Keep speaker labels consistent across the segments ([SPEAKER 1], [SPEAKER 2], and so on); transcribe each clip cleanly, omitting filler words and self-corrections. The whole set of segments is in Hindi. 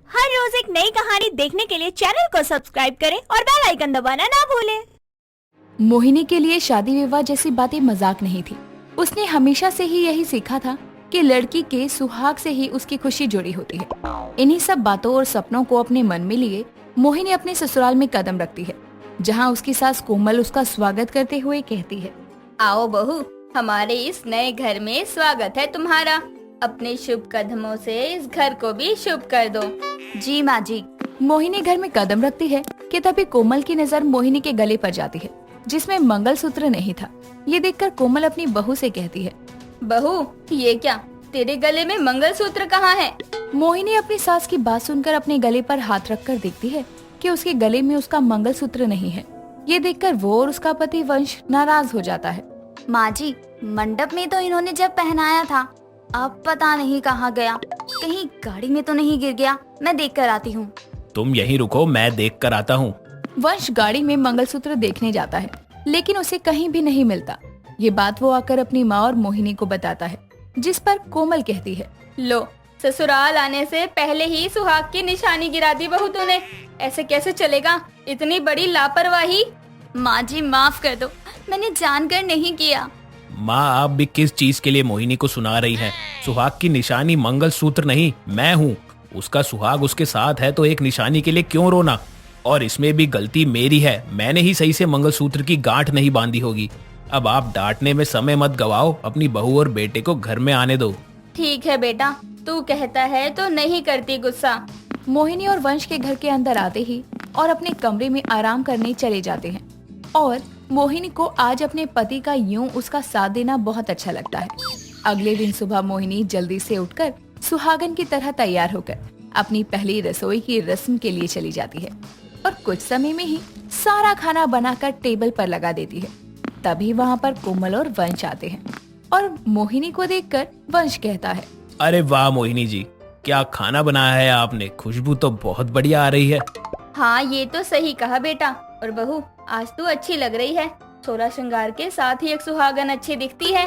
[SPEAKER 1] हर रोज एक नई कहानी देखने के लिए चैनल को सब्सक्राइब करें और बेल आइकन दबाना ना भूलें।
[SPEAKER 2] मोहिनी के लिए शादी विवाह जैसी बातें मजाक नहीं थी। उसने हमेशा से ही यही सीखा था कि लड़की के सुहाग से ही उसकी खुशी जुड़ी होती है। इन्हीं सब बातों और सपनों को अपने मन में लिए मोहिनी अपने ससुराल में कदम रखती है, जहाँ उसकी सास कोमल उसका स्वागत करते हुए कहती है,
[SPEAKER 3] आओ बहू, हमारे इस नए घर में स्वागत है तुम्हारा। अपने शुभ कदमों से इस घर को भी शुभ कर दो।
[SPEAKER 2] जी माँ जी। मोहिनी घर में कदम रखती है कि तभी कोमल की नजर मोहिनी के गले पर जाती है, जिसमें मंगलसूत्र नहीं था। ये देखकर कोमल अपनी बहू से कहती है,
[SPEAKER 3] बहू ये क्या, तेरे गले में मंगलसूत्र कहाँ है?
[SPEAKER 2] मोहिनी अपनी सास की बात सुनकर अपने गले पर हाथ रखकर देखती है कि उसके गले में उसका मंगलसूत्र नहीं है। ये देखकर वो और उसका पति वंश नाराज हो जाता है।
[SPEAKER 4] माँ जी, मंडप में तो इन्होंने जब पहनाया था, अब पता नहीं कहाँ गया। कहीं गाड़ी में तो नहीं गिर गया? मैं देख कर आती हूँ।
[SPEAKER 5] तुम यहीं रुको, मैं देख कर आता हूँ।
[SPEAKER 2] वंश गाड़ी में मंगलसूत्र देखने जाता है, लेकिन उसे कहीं भी नहीं मिलता। ये बात वो आकर अपनी माँ और मोहिनी को बताता है, जिस पर कोमल कहती है,
[SPEAKER 3] लो, ससुराल आने से पहले ही सुहाग की निशानी गिरा दी बहू तूने। ऐसे कैसे चलेगा, इतनी बड़ी लापरवाही।
[SPEAKER 4] माँ जी माफ कर दो, मैंने जानकर नहीं किया।
[SPEAKER 5] माँ, आप भी किस चीज के लिए मोहिनी को सुना रही हैं? सुहाग की निशानी मंगलसूत्र नहीं, मैं हूँ। उसका सुहाग उसके साथ है तो एक निशानी के लिए क्यों रोना? और इसमें भी गलती मेरी है, मैंने ही सही से मंगलसूत्र की गांठ नहीं बांधी होगी। अब आप डांटने में समय मत गवाओ, अपनी बहू और बेटे को घर में आने दो।
[SPEAKER 3] ठीक है बेटा, तू कहता है तो नहीं करती गुस्सा।
[SPEAKER 2] मोहिनी और वंश के घर के अंदर आते ही और अपने कमरे में आराम करने चले जाते हैं। और मोहिनी को आज अपने पति का यूं उसका साथ देना बहुत अच्छा लगता है। अगले दिन सुबह मोहिनी जल्दी से उठकर सुहागन की तरह तैयार होकर अपनी पहली रसोई की रस्म के लिए चली जाती है और कुछ समय में ही सारा खाना बनाकर टेबल पर लगा देती है। तभी वहाँ पर कोमल और वंश आते हैं और मोहिनी को देखकर वंश कहता है,
[SPEAKER 5] अरे वाह मोहिनी जी, क्या खाना बनाया है आपने, खुशबू तो बहुत बढ़िया आ रही है।
[SPEAKER 3] हाँ, ये तो सही कहा बेटा। और बहू, आज तू अच्छी लग रही है। सोलह श्रृंगार के साथ ही एक सुहागन अच्छी दिखती है।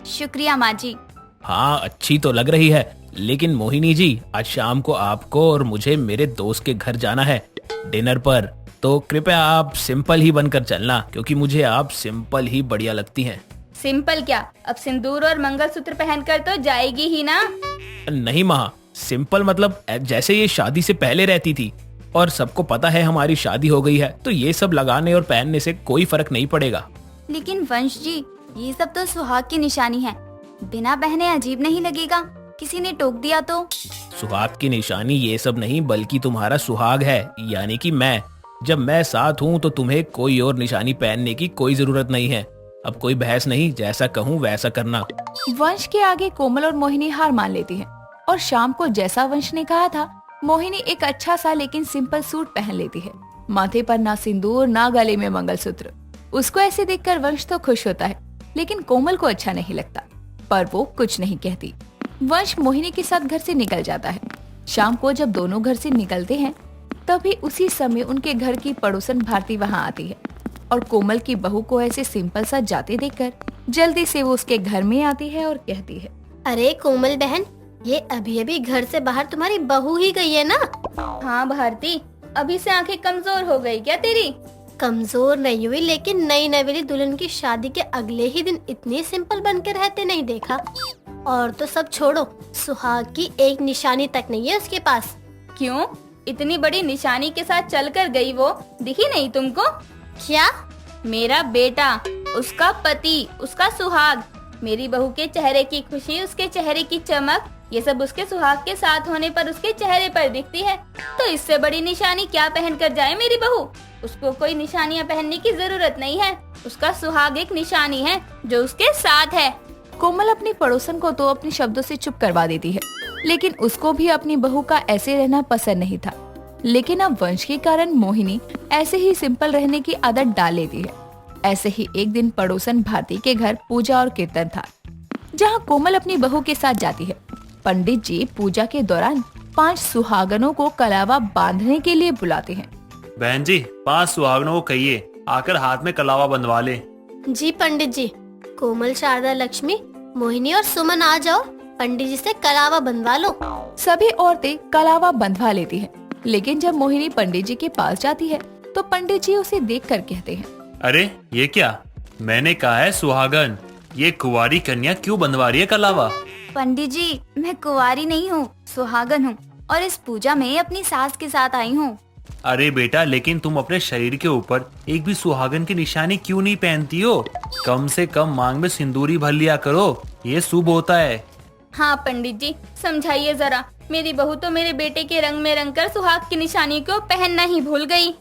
[SPEAKER 4] शुक्रिया माँ जी।
[SPEAKER 5] हाँ, अच्छी तो लग रही है, लेकिन मोहिनी जी, आज शाम को आपको और मुझे मेरे दोस्त के घर जाना है डिनर पर। तो कृपया आप सिंपल ही बनकर चलना, क्योंकि मुझे आप सिंपल ही बढ़िया लगती हैं।
[SPEAKER 3] सिंपल क्या, अब सिंदूर और मंगलसूत्र पहनकर तो जाएगी ही ना?
[SPEAKER 5] नहीं माँ, सिंपल मतलब जैसे ये शादी से पहले रहती थी और सबको पता है हमारी शादी हो गई है, तो ये सब लगाने और पहनने से कोई फर्क नहीं पड़ेगा।
[SPEAKER 4] लेकिन वंश जी, ये सब तो सुहाग की निशानी है, बिना पहने अजीब नहीं लगेगा? किसी ने टोक दिया तो?
[SPEAKER 5] सुहाग की निशानी ये सब नहीं, बल्कि तुम्हारा सुहाग है, यानी कि मैं। जब मैं साथ हूँ तो तुम्हें कोई और निशानी पहनने की कोई जरूरत नहीं है। अब कोई बहस नहीं, जैसा कहूँ वैसा करना।
[SPEAKER 2] वंश के आगे कोमल और मोहिनी हार मान लेती हैं और शाम को जैसा वंश ने कहा था, मोहिनी एक अच्छा सा लेकिन सिंपल सूट पहन लेती है। माथे पर ना सिंदूर ना गले में मंगलसूत्र। उसको ऐसे देखकर वंश तो खुश होता है, लेकिन कोमल को अच्छा नहीं लगता, पर वो कुछ नहीं कहती। वंश मोहिनी के साथ घर से निकल जाता है। शाम को जब दोनों घर से निकलते हैं, तभी उसी समय उनके घर की पड़ोसन भारती वहाँ आती है और कोमल की बहू को ऐसे सिंपल सा जाते देखकर जल्दी से वो उसके घर में आती है और कहती है,
[SPEAKER 6] अरे कोमल बहन, ये अभी अभी घर से बाहर तुम्हारी बहू ही गई है ना?
[SPEAKER 3] हाँ भारती, अभी से आंखें कमजोर हो गई क्या तेरी?
[SPEAKER 6] कमजोर नहीं हुई, लेकिन नई नवेली दुल्हन की शादी के अगले ही दिन इतनी सिंपल बनकर रहते नहीं देखा। और तो सब छोड़ो, सुहाग की एक निशानी तक नहीं है उसके पास।
[SPEAKER 3] क्यों, इतनी बड़ी निशानी के साथ चल कर गई वो, दिखी नहीं तुमको?
[SPEAKER 6] क्या?
[SPEAKER 3] मेरा बेटा, उसका पति, उसका सुहाग, मेरी बहू के चेहरे की खुशी, उसके चेहरे की चमक, ये सब उसके सुहाग के साथ होने पर उसके चेहरे पर दिखती है। तो इससे बड़ी निशानी क्या पहन कर जाए मेरी बहू? उसको कोई निशानियाँ पहनने की जरूरत नहीं है। उसका सुहाग एक निशानी है जो उसके साथ है।
[SPEAKER 2] कोमल अपनी पड़ोसन को तो अपने शब्दों से चुप करवा देती है, लेकिन उसको भी अपनी बहू का ऐसे रहना पसंद नहीं था। लेकिन अब वंश के कारण मोहिनी ऐसे ही सिंपल रहने की आदत डाल लेती है। ऐसे ही एक दिन पड़ोसन भारती के घर पूजा और कीर्तन था, जहाँ कोमल अपनी बहू के साथ जाती है। पंडित जी पूजा के दौरान 5 सुहागनों को कलावा बांधने के लिए बुलाते हैं।
[SPEAKER 7] बहन जी, 5 सुहागनों को कहिए आकर हाथ में कलावा बंधवा ले।
[SPEAKER 6] जी पंडित जी। कोमल, शारदा, लक्ष्मी, मोहिनी और सुमन आ जाओ। पंडित जी से कलावा बनवा लो।
[SPEAKER 2] सभी औरतें कलावा बंधवा लेती हैं, लेकिन जब मोहिनी पंडित जी के पास जाती है तो पंडित जी उसे देखकर कहते हैं,
[SPEAKER 7] अरे ये क्या, मैंने कहा है सुहागन, ये कुंवारी कन्या क्यों बंधवा रही है कलावा?
[SPEAKER 4] पंडित जी, मैं कुंवारी नहीं हूँ, सुहागन हूँ और इस पूजा में अपनी सास के साथ आई हूँ।
[SPEAKER 7] अरे बेटा, लेकिन तुम अपने शरीर के ऊपर एक भी सुहागन की निशानी क्यों नहीं पहनती हो? कम से कम मांग में सिंदूरी भर लिया करो, ये शुभ होता है।
[SPEAKER 3] हाँ पंडित जी, समझाइए जरा। मेरी बहू तो मेरे बेटे के रंग में रंग कर सुहाग की निशानी को पहनना ही भूल गई।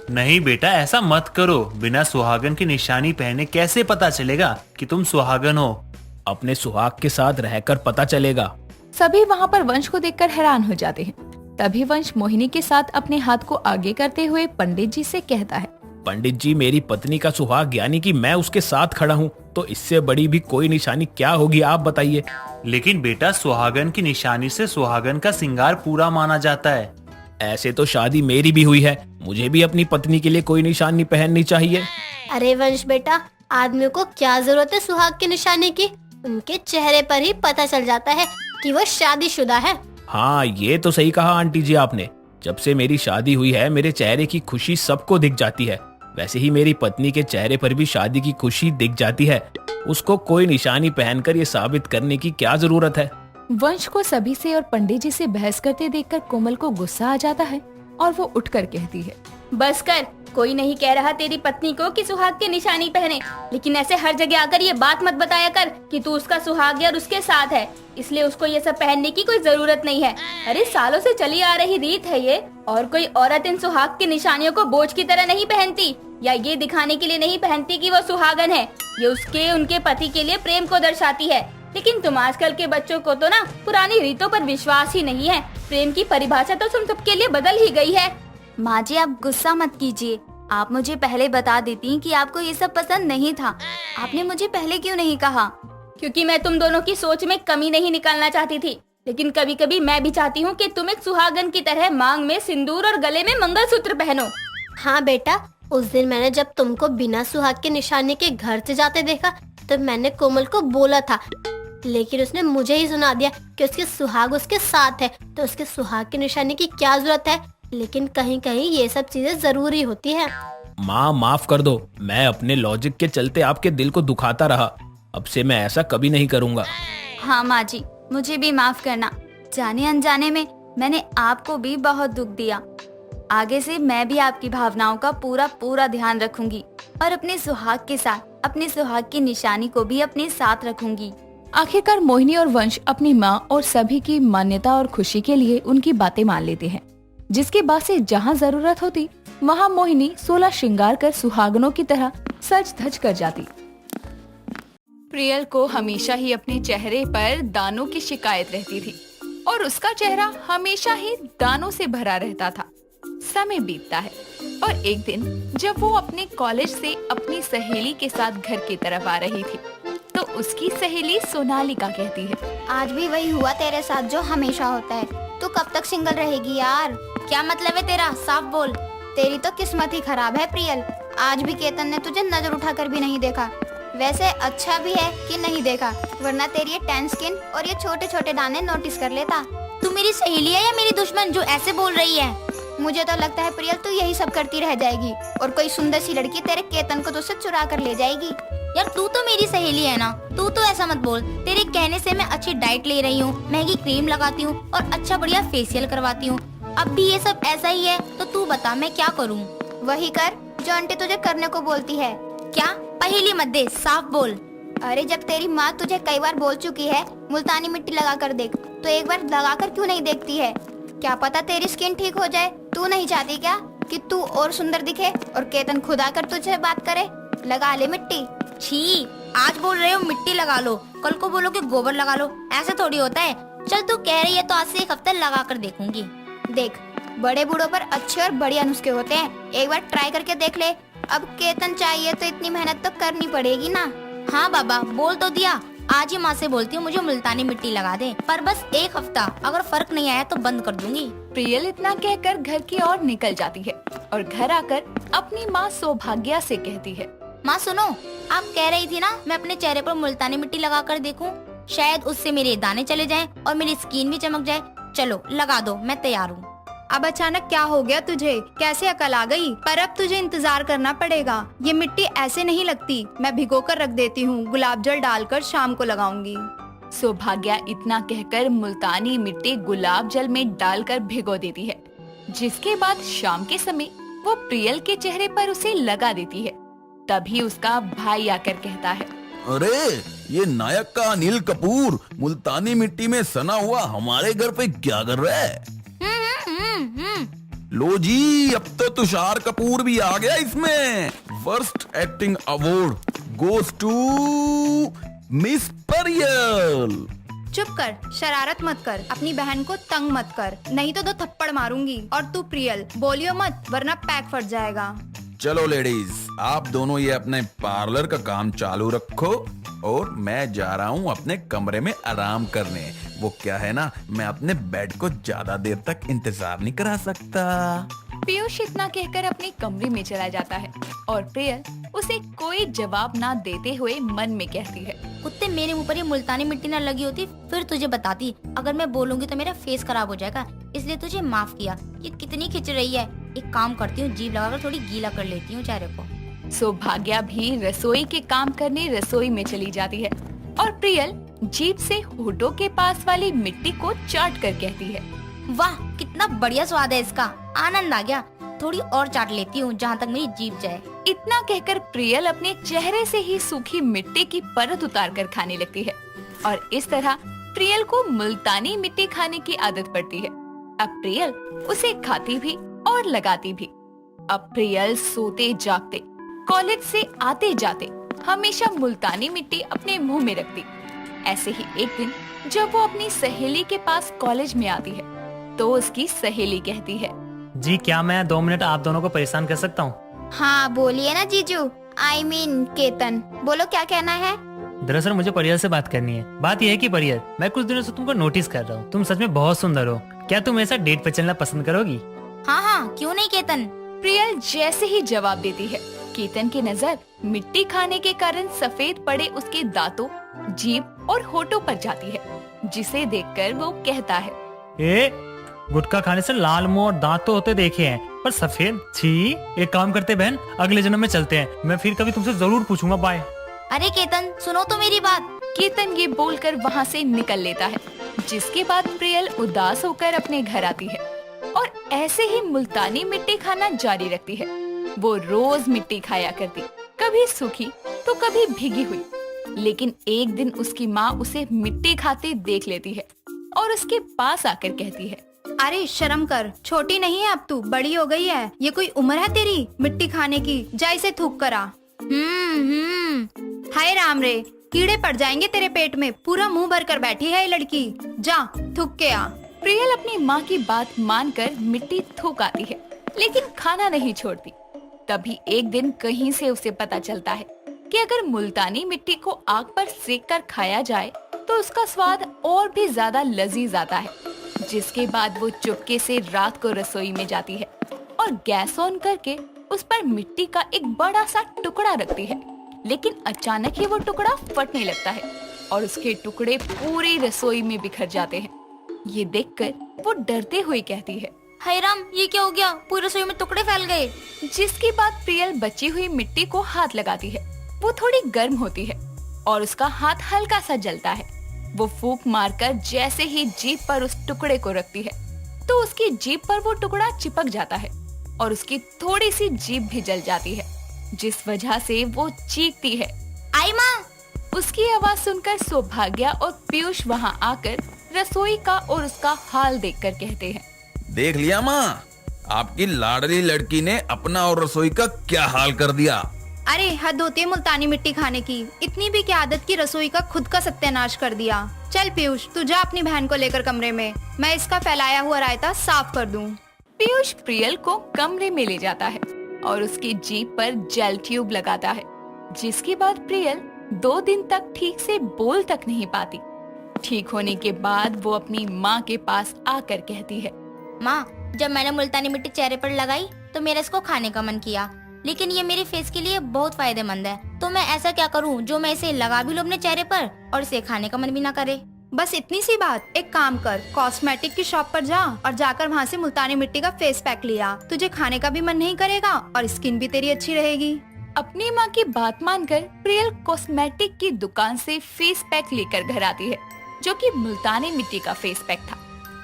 [SPEAKER 7] नहीं बेटा, ऐसा मत करो। बिना सुहागन की निशानी पहने कैसे पता चलेगा कि तुम सुहागन हो?
[SPEAKER 5] अपने सुहाग के साथ रहकर पता चलेगा।
[SPEAKER 2] सभी वहाँ पर वंश को देखकर हैरान हो जाते हैं। तभी वंश मोहिनी के साथ अपने हाथ को आगे करते हुए पंडित जी से कहता है,
[SPEAKER 5] पंडित जी, मेरी पत्नी का सुहाग यानी कि मैं उसके साथ खड़ा हूँ, तो इससे बड़ी भी कोई निशानी क्या होगी, आप बताइए।
[SPEAKER 7] लेकिन बेटा, सुहागन की निशानी से सुहागन का श्रृंगार पूरा माना जाता है।
[SPEAKER 5] ऐसे तो शादी मेरी भी हुई है, मुझे भी अपनी पत्नी के लिए कोई निशानी पहननी चाहिए।
[SPEAKER 6] अरे वंश बेटा, आदमी को क्या जरूरत है सुहाग की निशानी की? उनके चेहरे पर ही पता चल जाता है कि वो शादीशुदा है।
[SPEAKER 5] हाँ, ये तो सही कहा आंटी जी आपने। जब से मेरी शादी हुई है, मेरे चेहरे की खुशी सबको दिख जाती है। वैसे ही मेरी पत्नी के चेहरे पर भी शादी की खुशी दिख जाती है। उसको कोई निशानी पहनकर ये साबित करने की क्या जरूरत है?
[SPEAKER 2] वंश को सभी से और पंडित जी से बहस करते देखकर कोमल को गुस्सा आ जाता है और वो उठकर कहती है,
[SPEAKER 3] बस कर, कोई नहीं कह रहा तेरी पत्नी को कि सुहाग की निशानी पहने, लेकिन ऐसे हर जगह आकर ये बात मत बताया कर कि तू उसका सुहाग है और उसके साथ है, इसलिए उसको ये सब पहनने की कोई जरूरत नहीं है। अरे सालों से चली आ रही रीत है ये, और कोई औरत इन सुहाग की निशानियों को बोझ की तरह नहीं पहनती, या ये दिखाने के लिए नहीं पहनती कि वो सुहागन है। ये उसके उनके पति के लिए प्रेम को दर्शाती है। लेकिन तुम आजकल के बच्चों को तो ना पुरानी रीतों पर विश्वास ही नहीं है। प्रेम की परिभाषा तो तुम सबके लिए बदल ही गई है।
[SPEAKER 4] माँ जी, आप गुस्सा मत कीजिए। आप मुझे पहले बता देती कि आपको ये सब पसंद नहीं था। आपने मुझे पहले क्यों नहीं कहा?
[SPEAKER 3] क्योंकि मैं तुम दोनों की सोच में कमी नहीं निकालना चाहती थी, लेकिन कभी कभी मैं भी चाहती हूँ कि तुम एक सुहागन की तरह मांग में सिंदूर और गले में मंगलसूत्र पहनो।
[SPEAKER 6] हाँ बेटा, उस दिन मैंने जब तुमको बिना सुहाग के निशानी के घर से जाते देखा तो मैंने कोमल को बोला था, लेकिन उसने मुझे ही सुना दिया कि उसके सुहाग उसके साथ है, तो उसके सुहाग की निशानी की क्या जरूरत है। लेकिन कहीं कहीं ये सब चीजें जरूरी होती है।
[SPEAKER 5] माँ, माफ कर दो, मैं अपने लॉजिक के चलते आपके दिल को दुखाता रहा। अब से मैं ऐसा कभी नहीं करूँगा।
[SPEAKER 4] हाँ माँ जी, मुझे भी माफ करना। जाने अनजाने में मैंने आपको भी बहुत दुख दिया। आगे से मैं भी आपकी भावनाओं का पूरा ध्यान रखूंगी और अपने सुहाग के साथ अपने सुहाग की निशानी को भी अपने साथ रखूंगी।
[SPEAKER 2] आखिरकार मोहिनी और वंश अपनी माँ और सभी की मान्यता और खुशी के लिए उनकी बातें मान लेते हैं, जिसके बाद से जहाँ जरूरत होती वहाँ मोहिनी 16 श्रृंगार कर सुहागनों की तरह सज धज कर जाती। प्रियल को हमेशा ही अपने चेहरे पर दानों की शिकायत रहती थी और उसका चेहरा हमेशा ही दानों से भरा रहता था। समय बीतता है और एक दिन जब वो अपने कॉलेज से अपनी सहेली के साथ घर की तरफ आ रही थी तो उसकी सहेली सोनालिका कहती है,
[SPEAKER 4] आज भी वही हुआ तेरे साथ जो हमेशा होता है। तू कब तक सिंगल रहेगी यार? क्या मतलब है तेरा? साफ बोल। तेरी तो किस्मत ही खराब है प्रियल। आज भी केतन ने तुझे नजर उठाकर भी नहीं देखा। वैसे अच्छा भी है कि नहीं देखा, वरना तेरी ये टैन स्किन और ये छोटे छोटे दाने नोटिस कर लेता। तू मेरी सहेली है या मेरी दुश्मन जो ऐसे बोल रही है? मुझे तो लगता है प्रियल तू यही सब करती रह जाएगी और कोई सुंदर सी लड़की तेरे केतन को तुझसे चुरा कर ले जाएगी। यार तू तो मेरी सहेली है ना, तू तो ऐसा मत बोल। तेरे कहने से मैं अच्छी डाइट ले रही हूँ, महंगी क्रीम लगाती हूँ और अच्छा बढ़िया फेशियल करवाती हूँ। अब भी ये सब ऐसा ही है तो तू बता मैं क्या करूँ? वही कर जो आंटी तुझे करने को बोलती है। क्या? पहेली मत दे, साफ बोल। अरे जब तेरी माँ तुझे कई बार बोल चुकी है मुल्तानी मिट्टी लगा कर देख, तो एक बार लगा कर क्यों नहीं देखती है? क्या पता तेरी स्किन ठीक हो जाए। तू नहीं चाहती क्या कि तू और सुंदर दिखे और केतन खुद आकर तुझे बात करे? लगा ले मिट्टी। छी, आज बोल रहे हो मिट्टी लगा लो, कल को बोलो कि गोबर लगा लो, ऐसे थोड़ी होता है। चल तू कह रही है तो आज से एक हफ्ता लगा कर देखूंगी। देख, बड़े बूढ़ों पर अच्छे और बढ़िया नुस्खे होते हैं, एक बार ट्राई करके देख ले। अब केतन चाहिए तो इतनी मेहनत तो करनी पड़ेगी ना। हाँ बाबा, बोल तो दिया, आज ही माँ से बोलती हूँ मुझे मुल्तानी मिट्टी लगा दे, पर बस एक हफ्ता, अगर फर्क नहीं आया तो बंद कर दूंगी।
[SPEAKER 2] प्रियल इतना कहकर घर की ओर निकल जाती है और घर आकर अपनी माँ सौभाग्या से कहती है,
[SPEAKER 4] माँ सुनो, आप कह रही थी ना मैं अपने चेहरे पर मुल्तानी मिट्टी लगा कर देखूं, शायद उससे मेरे दाने चले जाएं और मेरी स्किन भी चमक जाए। चलो लगा दो, मैं तैयार हूँ।
[SPEAKER 8] अब अचानक क्या हो गया तुझे? कैसे अकल आ गई? पर अब तुझे इंतजार करना पड़ेगा। ये मिट्टी ऐसे नहीं लगती। मैं भिगो कर रख देती हूँ, गुलाब जल डालकर शाम को लगाऊंगी।
[SPEAKER 2] सौभाग्या इतना कहकर मुल्तानी मिट्टी गुलाब जल में डालकर भिगो देती है, जिसके बाद शाम के समय वो प्रियल के चेहरे पर उसे लगा देती है। तभी उसका भाई आकर कहता है,
[SPEAKER 9] अरे ये नायक का अनिल कपूर मुल्तानी मिट्टी में सना हुआ हमारे घर पे क्या कर रहा है? लो जी, अब तो तुषार कपूर भी आ गया इसमें। Worst acting award goes to miss Pariyal.
[SPEAKER 8] चुप कर, शरारत मत कर, अपनी बहन को तंग मत कर, नहीं तो दो थप्पड़ मारूंगी। और तू प्रियल, बोलियो मत वरना पैक फट जाएगा।
[SPEAKER 9] चलो लेडीज, आप दोनों ये अपने पार्लर का काम चालू रखो और मैं जा रहा हूँ अपने कमरे में आराम करने। वो क्या है ना, मैं अपने बेड को ज्यादा देर तक इंतजार नहीं करा सकता।
[SPEAKER 2] पीयूष इतना कहकर अपने कमरे में चला जाता है और प्रियल उसे कोई जवाब ना देते हुए मन में कहती है,
[SPEAKER 4] कुत्ते, मेरे मुंह पर ये मुल्तानी मिट्टी न लगी होती फिर तुझे बताती। अगर मैं बोलूंगी तो मेरा फेस खराब हो जाएगा, इसलिए तुझे माफ किया। ये कितनी खिंच रही है। एक काम करती हूँ, जीभ लगाकर थोड़ी गीला कर लेती हूँ चेहरे को।
[SPEAKER 2] सौभाग्या भी रसोई के काम करने रसोई में चली जाती है और प्रियल जीभ से होठों के पास वाली मिट्टी को चाट कर कहती है,
[SPEAKER 4] वाह कितना बढ़िया स्वाद है इसका, आनंद आ गया। थोड़ी और चाट लेती हूँ जहाँ तक मेरी जीभ जाए।
[SPEAKER 2] इतना कहकर प्रियल अपने चेहरे से ही सूखी मिट्टी की परत उतार कर खाने लगती है और इस तरह प्रियल को मुल्तानी मिट्टी खाने की आदत पड़ती है। अब प्रियल उसे खाती भी और लगाती भी। अब प्रियल सोते जागते, कॉलेज से आते जाते हमेशा मुल्तानी मिट्टी अपने मुंह में रखती। ऐसे ही एक दिन जब वो अपनी सहेली के पास कॉलेज में आती है तो उसकी सहेली कहती है,
[SPEAKER 10] जी क्या मैं 2 मिनट आप दोनों को परेशान कर सकता हूँ?
[SPEAKER 4] हाँ बोलिए ना जीजू, I mean केतन, बोलो क्या कहना है।
[SPEAKER 10] दरअसल मुझे परियल से बात करनी है। बात यह है कि परियल, मैं कुछ दिनों से तुमको नोटिस कर रहा हूँ, तुम सच में बहुत सुंदर हो। क्या तुम मेरे साथ डेट पे चलना पसंद करोगी?
[SPEAKER 4] हाँ हाँ क्यों नहीं केतन।
[SPEAKER 2] प्रियल जैसे ही जवाब देती है, केतन की नजर मिट्टी खाने के कारण सफेद पड़े उसके दांतों, जीभ और होठों पर जाती है, जिसे देखकर वो कहता है,
[SPEAKER 10] गुटखा खाने से लाल मुंह और दांत तो होते देखे हैं, पर सफेद, छी। एक काम करते बहन, अगले जन्म में चलते हैं, मैं फिर कभी तुमसे जरूर पूछूंगा। बाय।
[SPEAKER 4] अरे केतन सुनो तो मेरी बात।
[SPEAKER 2] केतन ये बोलकर वहाँ से निकल लेता है, जिसके बाद प्रियल उदास होकर अपने घर आती है और ऐसे ही मुल्तानी मिट्टी खाना जारी रखती है। वो रोज मिट्टी खाया करती, कभी सूखी तो कभी भीगी हुई। लेकिन एक दिन उसकी माँ उसे मिट्टी खाते देख लेती है और उसके पास आकर कहती है,
[SPEAKER 8] अरे शर्म कर, छोटी नहीं है अब तू, बड़ी हो गई है। ये कोई उम्र है तेरी मिट्टी खाने की? जा इसे थूक कर आ। हाय राम रे, कीड़े पड़ जाएंगे तेरे पेट में, पूरा मुंह भर कर बैठी है ये लड़की। जा थूक के आ।
[SPEAKER 2] प्रियल अपनी माँ की बात मानकर मिट्टी थूक आती है, लेकिन खाना नहीं छोड़ती। तभी एक दिन कहीं से उसे पता चलता है कि अगर मुल्तानी मिट्टी को आग पर सेक कर खाया जाए तो उसका स्वाद और भी ज्यादा लजीज आता है। जिसके बाद वो चुपके से रात को रसोई में जाती है और गैस ऑन करके उस पर मिट्टी का एक बड़ा सा टुकड़ा रखती है। लेकिन अचानक ही वो टुकड़ा फटने लगता है और उसके टुकड़े पूरी रसोई में बिखर जाते हैं। ये देखकर वो डरते हुए कहती है,
[SPEAKER 4] हाय राम, ये क्या हो गया, पूरी रसोई में टुकड़े फैल गए।
[SPEAKER 2] जिसके बाद प्रियल बची हुई मिट्टी को हाथ लगाती है। वो थोड़ी गर्म होती है और उसका हाथ हल्का सा जलता है। वो फूंक मारकर जैसे ही जीभ पर उस टुकड़े को रखती है तो उसकी जीभ पर वो टुकड़ा चिपक जाता है और उसकी थोड़ी सी जीभ भी जल जाती है, जिस वजह से वो चीखती है,
[SPEAKER 4] आई माँ।
[SPEAKER 2] उसकी आवाज सुनकर सौभाग्या और पीयूष वहाँ आकर रसोई का और उसका हाल देखकर कहते हैं,
[SPEAKER 9] देख लिया माँ, आपकी लाडली लड़की ने अपना और रसोई का क्या हाल कर दिया।
[SPEAKER 8] अरे हद होती है मुल्तानी मिट्टी खाने की, इतनी भी क्या आदत की रसोई का खुद का सत्यानाश कर दिया। चल पीयूष, तू जा अपनी बहन को लेकर कमरे में, मैं इसका फैलाया हुआ रायता साफ कर दूं।
[SPEAKER 2] पीयूष प्रियल को कमरे में ले जाता है और उसकी जीभ पर जेल ट्यूब लगाता है, जिसके बाद प्रियल 2 दिन तक ठीक से बोल तक नहीं पाती। ठीक होने के बाद वो अपनी माँ के पास आकर कहती है,
[SPEAKER 4] माँ, जब मैंने मुल्तानी मिट्टी चेहरे पर लगाई तो मेरा इसको खाने का मन किया,
[SPEAKER 3] लेकिन ये मेरे फेस के लिए बहुत फायदेमंद है। तो मैं ऐसा क्या करूँ जो मैं इसे लगा भी लूँ अपने चेहरे पर और इसे खाने का मन भी ना करे।
[SPEAKER 8] बस इतनी सी बात। एक काम कर, कॉस्मेटिक की शॉप पर जा और जाकर वहाँ से मुल्तानी मिट्टी का फेस पैक लिया। तुझे खाने का भी मन नहीं करेगा और स्किन भी तेरी अच्छी रहेगी।
[SPEAKER 2] अपनी माँ की बात मानकर प्रियल कॉस्मेटिक की दुकान से फेस पैक लेकर घर आती है, जो कि मुल्तानी मिट्टी का फेस पैक था,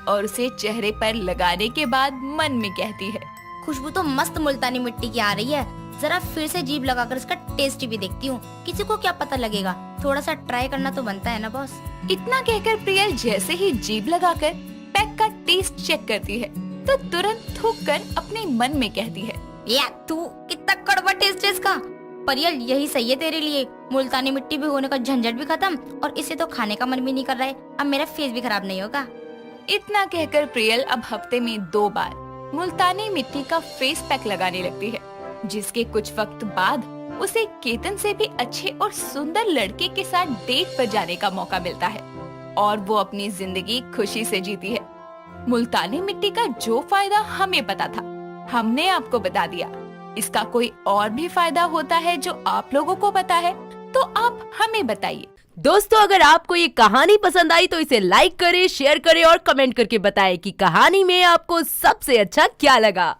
[SPEAKER 2] और उसे चेहरे पर लगाने के बाद मन में कहती है,
[SPEAKER 3] खुशबू तो मस्त मुल्तानी मिट्टी की आ रही है, जरा फिर से जीभ लगाकर इसका टेस्ट भी देखती हूँ, किसी को क्या पता लगेगा, थोड़ा सा ट्राई करना तो बनता है ना बॉस।
[SPEAKER 2] इतना कहकर प्रियल जैसे ही जीभ लगाकर पैक का टेस्ट चेक करती है तो तुरंत थूक कर अपने मन में कहती है,
[SPEAKER 3] या तू कितना कड़वा टेस्ट है इसका। परियल यही सही है तेरे लिए, मुल्तानी मिट्टी भी होने का झंझट भी खत्म और इसे तो खाने का मन भी नहीं कर रहा है, अब मेरा फेस भी खराब नहीं होगा।
[SPEAKER 2] इतना कहकर प्रियल अब हफ्ते में 2 बार मुल्तानी मिट्टी का फेस पैक लगाने लगती है, जिसके कुछ वक्त बाद उसे केतन से भी अच्छे और सुंदर लड़के के साथ डेट पर जाने का मौका मिलता है और वो अपनी जिंदगी खुशी से जीती है। मुल्तानी मिट्टी का जो फायदा हमें पता था, हमने आपको बता दिया। इसका कोई और भी फायदा होता है जो आप लोगों को पता है तो आप हमें बताइए।
[SPEAKER 11] दोस्तों, अगर आपको ये कहानी पसंद आई तो इसे लाइक करें, शेयर करें और कमेंट करके बताएं कि कहानी में आपको सबसे अच्छा क्या लगा।